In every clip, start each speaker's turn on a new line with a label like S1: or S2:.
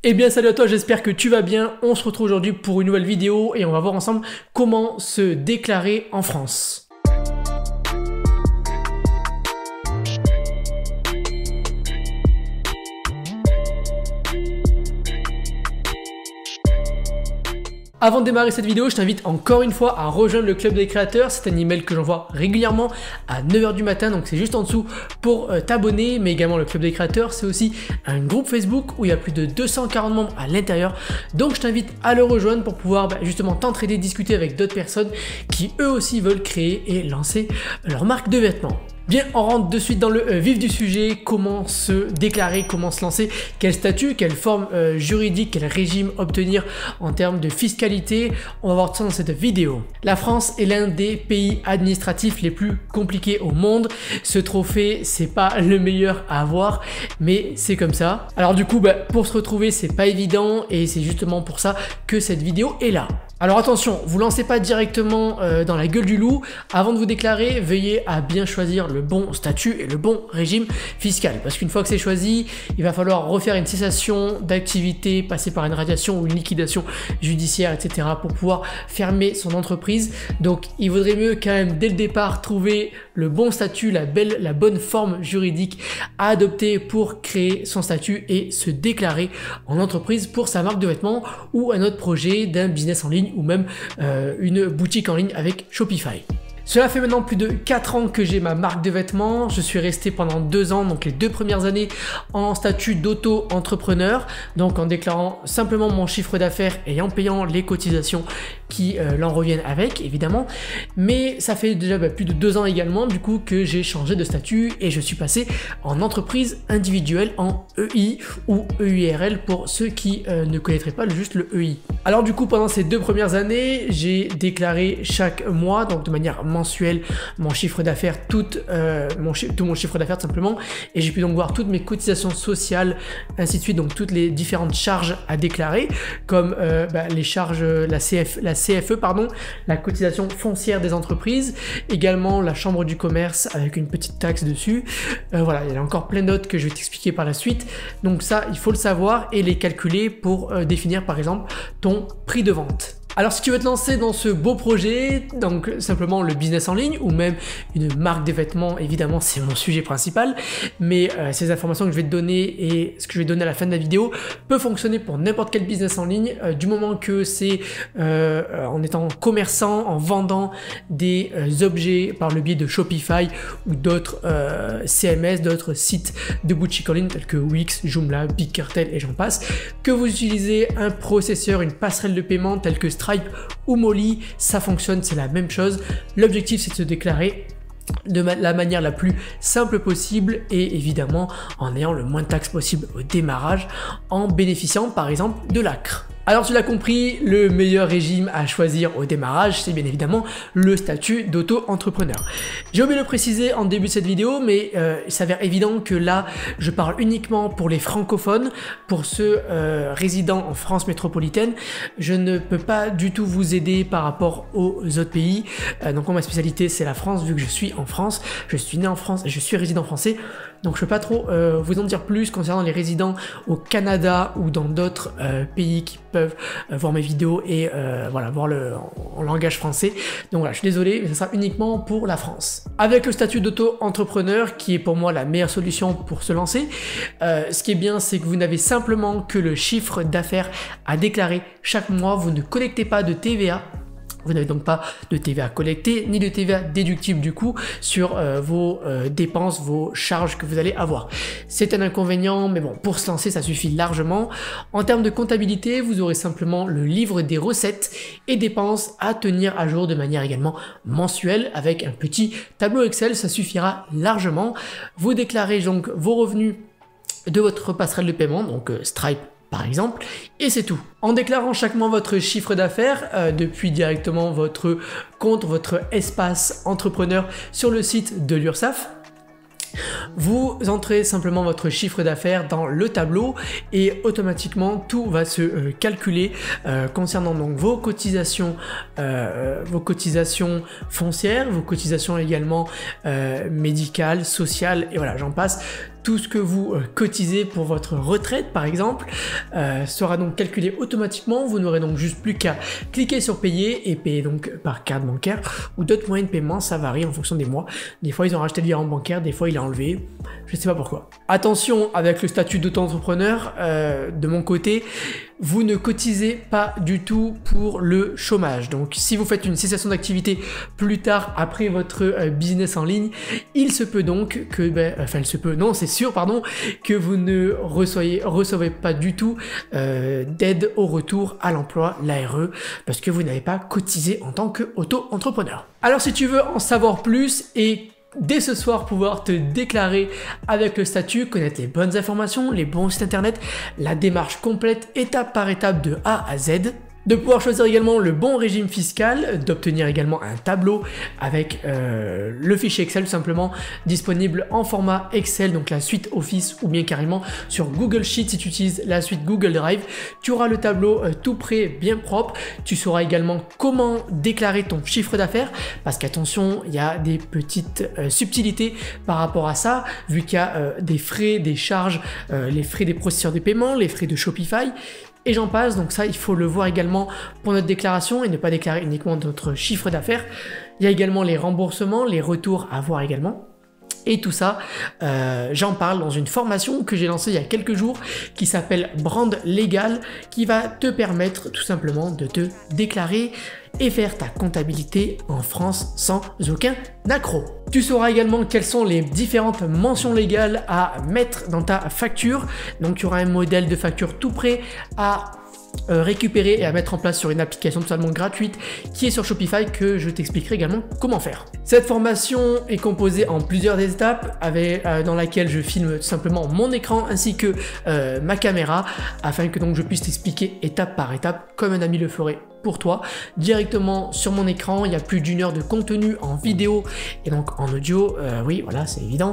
S1: Eh bien salut à toi, j'espère que tu vas bien. On se retrouve aujourd'hui pour une nouvelle vidéo et on va voir ensemble comment se déclarer en France. Avant de démarrer cette vidéo, je t'invite encore une fois à rejoindre le club des créateurs. C'est un email que j'envoie régulièrement à 9 h du matin, donc c'est juste en dessous pour t'abonner. Mais également le club des créateurs, c'est aussi un groupe Facebook où il y a plus de 240 membres à l'intérieur. Donc je t'invite à le rejoindre pour pouvoir justement t'entraider, discuter avec d'autres personnes qui eux aussi veulent créer et lancer leur marque de vêtements. Bien, on rentre de suite dans le vif du sujet, comment se déclarer, comment se lancer, quel statut, quelle forme juridique, quel régime obtenir en termes de fiscalité. On va voir ça dans cette vidéo. La France est l'un des pays administratifs les plus compliqués au monde. Ce trophée, c'est pas le meilleur à avoir, mais c'est comme ça. Alors du coup, pour se retrouver, c'est pas évident et c'est justement pour ça que cette vidéo est là. Alors attention, vous lancez pas directement dans la gueule du loup. Avant de vous déclarer, veuillez à bien choisir le bon statut et le bon régime fiscal. Parce qu'une fois que c'est choisi, il va falloir refaire une cessation d'activité, passer par une radiation ou une liquidation judiciaire, etc. pour pouvoir fermer son entreprise. Donc il vaudrait mieux quand même dès le départ trouver le bon statut, la bonne forme juridique à adopter pour créer son statut et se déclarer en entreprise pour sa marque de vêtements ou un autre projet d'un business en ligne ou même une boutique en ligne avec Shopify. Cela fait maintenant plus de 4 ans que j'ai ma marque de vêtements. Je suis resté pendant 2 ans, donc les 2 premières années en statut d'auto-entrepreneur, donc en déclarant simplement mon chiffre d'affaires et en payant les cotisations qui l'en reviennent avec, évidemment. Mais ça fait déjà plus de 2 ans également du coup que j'ai changé de statut et je suis passé en entreprise individuelle, en EI ou EURL pour ceux qui ne connaîtraient pas juste le EI. Alors du coup, pendant ces 2 premières années, j'ai déclaré chaque mois, donc de manière mensuelle, mon chiffre d'affaires, tout mon chiffre d'affaires tout simplement, et j'ai pu donc voir toutes mes cotisations sociales, ainsi de suite, donc toutes les différentes charges à déclarer, comme les charges, la CFE, pardon, la cotisation foncière des entreprises, également la chambre du commerce avec une petite taxe dessus. Voilà, il y a encore plein d'autres que je vais t'expliquer par la suite. Donc ça, il faut le savoir et les calculer pour définir par exemple ton prix de vente. Alors si tu veux te lancer dans ce beau projet, donc simplement le business en ligne ou même une marque de vêtements, évidemment c'est mon sujet principal, mais ces informations que je vais te donner et ce que je vais te donner à la fin de la vidéo peut fonctionner pour n'importe quel business en ligne du moment que c'est en étant commerçant, en vendant des objets par le biais de Shopify ou d'autres CMS, d'autres sites de boutique en ligne tels que Wix, Joomla, Big Cartel et j'en passe, que vous utilisez un processeur, une passerelle de paiement telle que Stripe ou Molly, ça fonctionne, c'est la même chose. L'objectif c'est de se déclarer de la manière la plus simple possible et évidemment en ayant le moins de taxes possible au démarrage, en bénéficiant par exemple de l'ACRE. Alors tu l'as compris, le meilleur régime à choisir au démarrage, c'est bien évidemment le statut d'auto-entrepreneur. J'ai oublié de le préciser en début de cette vidéo, mais il s'avère évident que là, je parle uniquement pour les francophones, pour ceux résidant en France métropolitaine. Je ne peux pas du tout vous aider par rapport aux autres pays. Donc moi, ma spécialité, c'est la France, vu que je suis en France, je suis né en France et je suis résident français. Donc je ne peux pas trop vous en dire plus concernant les résidents au Canada ou dans d'autres pays qui peuvent voir mes vidéos et voilà, voir en langage français. Donc voilà, je suis désolé, mais ça sera uniquement pour la France. Avec le statut d'auto-entrepreneur, qui est pour moi la meilleure solution pour se lancer, ce qui est bien, c'est que vous n'avez simplement que le chiffre d'affaires à déclarer chaque mois, vous ne collectez pas de TVA. Vous n'avez donc pas de TVA collectée ni de TVA déductible du coup sur vos dépenses, vos charges que vous allez avoir. C'est un inconvénient, mais bon, pour se lancer, ça suffit largement. En termes de comptabilité, vous aurez simplement le livre des recettes et dépenses à tenir à jour de manière également mensuelle avec un petit tableau Excel, ça suffira largement. Vous déclarez donc vos revenus de votre passerelle de paiement, donc Stripe par exemple, et c'est tout. En déclarant chaque mois votre chiffre d'affaires depuis directement votre compte, votre espace entrepreneur sur le site de l'URSSAF, vous entrez simplement votre chiffre d'affaires dans le tableau et automatiquement tout va se calculer concernant donc vos cotisations foncières, vos cotisations également médicales, sociales et voilà, j'en passe. tout ce que vous cotisez pour votre retraite par exemple sera donc calculé automatiquement. Vous n'aurez donc juste plus qu'à cliquer sur payer et payer donc par carte bancaire ou d'autres moyens de paiement, ça varie en fonction des mois. Des fois ils ont rajouté le virement bancaire, des fois il est enlevé, je sais pas pourquoi. Attention avec le statut d'auto-entrepreneur, de mon côté, vous ne cotisez pas du tout pour le chômage. Donc si vous faites une cessation d'activité plus tard après votre business en ligne, il se peut donc que, c'est sûr pardon, que vous ne recevez pas du tout d'aide au retour à l'emploi, l'ARE, parce que vous n'avez pas cotisé en tant qu'auto-entrepreneur. Alors si tu veux en savoir plus et dès ce soir pouvoir te déclarer avec le statut, connaître les bonnes informations, les bons sites internet, la démarche complète étape par étape de A à Z, de pouvoir choisir également le bon régime fiscal, d'obtenir également un tableau avec le fichier Excel tout simplement disponible en format Excel, donc la suite Office ou bien carrément sur Google Sheets si tu utilises la suite Google Drive. Tu auras le tableau tout prêt, bien propre. Tu sauras également comment déclarer ton chiffre d'affaires parce qu'attention, il y a des petites subtilités par rapport à ça, vu qu'il y a des frais, des charges, les frais des processeurs de paiement, les frais de Shopify, et j'en passe. Donc ça, il faut le voir également pour notre déclaration et ne pas déclarer uniquement notre chiffre d'affaires. Il y a également les remboursements, les retours à voir également. Et tout ça, j'en parle dans une formation que j'ai lancée il y a quelques jours qui s'appelle Brand Légal, qui va te permettre tout simplement de te déclarer et faire ta comptabilité en France sans aucun accroc. Tu sauras également quelles sont les différentes mentions légales à mettre dans ta facture. Donc il y aura un modèle de facture tout prêt à récupérer et à mettre en place sur une application totalement gratuite qui est sur Shopify que je t'expliquerai également comment faire. Cette formation est composée en plusieurs étapes dans laquelle je filme tout simplement mon écran ainsi que ma caméra afin que donc je puisse t'expliquer étape par étape comme un ami le ferait pour toi directement sur mon écran. Il y a plus d'1 heure de contenu en vidéo et donc en audio, oui voilà c'est évident,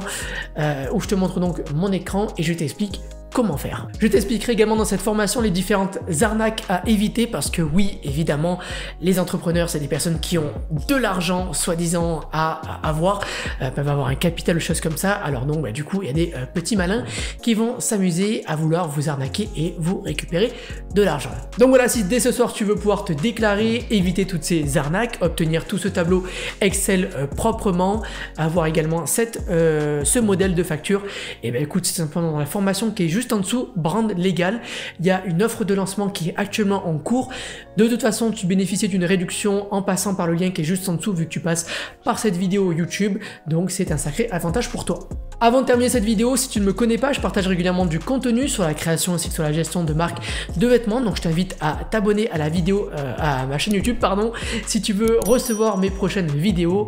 S1: où je te montre donc mon écran et je t'explique comment faire. Je t'expliquerai également dans cette formation les différentes arnaques à éviter parce que oui, évidemment, les entrepreneurs, c'est des personnes qui ont de l'argent soi-disant à avoir, peuvent avoir un capital ou choses comme ça. Alors donc, du coup, il y a des petits malins qui vont s'amuser à vouloir vous arnaquer et vous récupérer de l'argent. Donc voilà, si dès ce soir, tu veux pouvoir te déclarer, éviter toutes ces arnaques, obtenir tout ce tableau Excel proprement, avoir également ce modèle de facture, et ben écoute, c'est simplement dans la formation qui est juste en dessous, Brand Légal. Il y a une offre de lancement qui est actuellement en cours. De toute façon, tu bénéficies d'une réduction en passant par le lien qui est juste en dessous vu que tu passes par cette vidéo YouTube. Donc c'est un sacré avantage pour toi. Avant de terminer cette vidéo, si tu ne me connais pas, je partage régulièrement du contenu sur la création ainsi que sur la gestion de marques de vêtements. Donc je t'invite à t'abonner à la vidéo, à ma chaîne YouTube, pardon, si tu veux recevoir mes prochaines vidéos.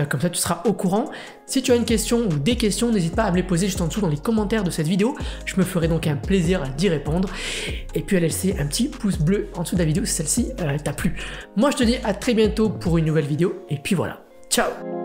S1: Comme ça, tu seras au courant. Si tu as une question ou des questions, n'hésite pas à me les poser juste en dessous dans les commentaires de cette vidéo. Je me ferai donc un plaisir d'y répondre. Et puis à laisser un petit pouce bleu en dessous de la vidéo si celle-ci t'a plu. Moi, je te dis à très bientôt pour une nouvelle vidéo. Et puis voilà. Ciao!